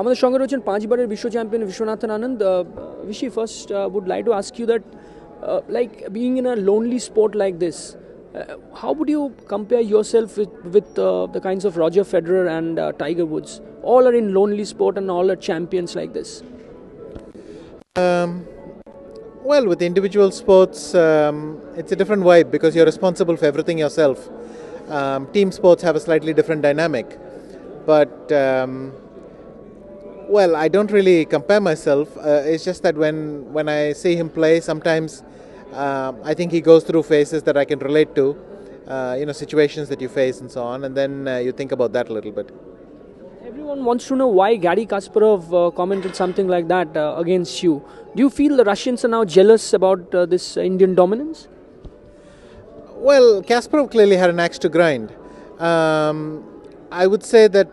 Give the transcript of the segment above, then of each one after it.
আমাদের সঙ্গে রয়েছেন 5 বারের বিশ্ব champion Viswanathan Anand. Vishy, first would like to ask you that like being in a lonely sport like this, how would you compare yourself with the kinds of Roger Federer and Tiger Woods? All are in lonely sport and all are champions like this. Well, with individual sports, it's a different vibe because you're responsible for everything yourself. Team sports have a slightly different dynamic, but well, I don't really compare myself. It's just that when I see him play, sometimes I think he goes through phases that I can relate to, situations that you face and so on, and then you think about that a little bit. Everyone wants to know why Garry Kasparov commented something like that against you. Do you feel the Russians are now jealous about this Indian dominance? Well, Kasparov clearly had an axe to grind. I would say that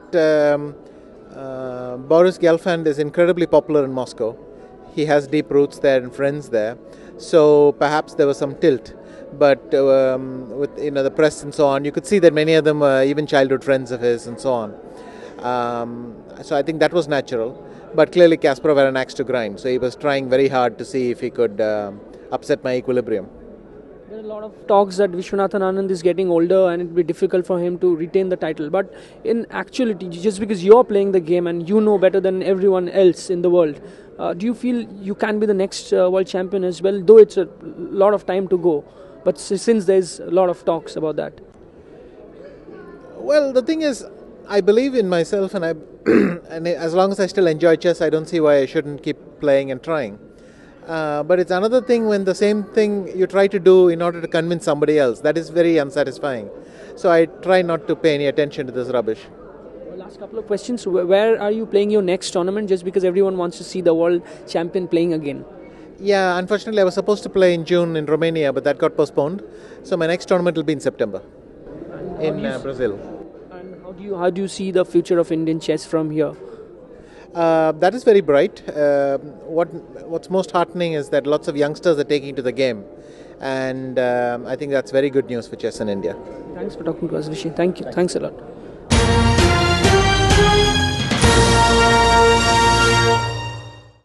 Boris Gelfand is incredibly popular in Moscow. He has deep roots there and friends there, so perhaps there was some tilt. But with the press and so on, you could see that many of them were even childhood friends of his and so on. So I think that was natural. But clearly Kasparov had an axe to grind, so he was trying very hard to see if he could upset my equilibrium. There are a lot of talks that Viswanathan Anand is getting older and it will be difficult for him to retain the title. But in actuality, just because you're playing the game and you know better than everyone else in the world, do you feel you can be the next world champion as well? Though it's a lot of time to go, but since there's a lot of talks about that. Well, the thing is, I believe in myself, and and as long as I still enjoy chess, I don't see why I shouldn't keep playing and trying. But it's another thing when the same thing you try to do in order to convince somebody else. That is very unsatisfying. So I try not to pay any attention to this rubbish. Last couple of questions. Where are you playing your next tournament? Just because everyone wants to see the world champion playing again. Yeah, unfortunately I was supposed to play in June in Romania, but that got postponed. So my next tournament will be in September in Brazil. And how do you see the future of Indian chess from here? That is very bright. What's most heartening is that lots of youngsters are taking to the game, and I think that's very good news for chess in India. Thanks for talking to us, Vishy. Thank you. Thanks a lot.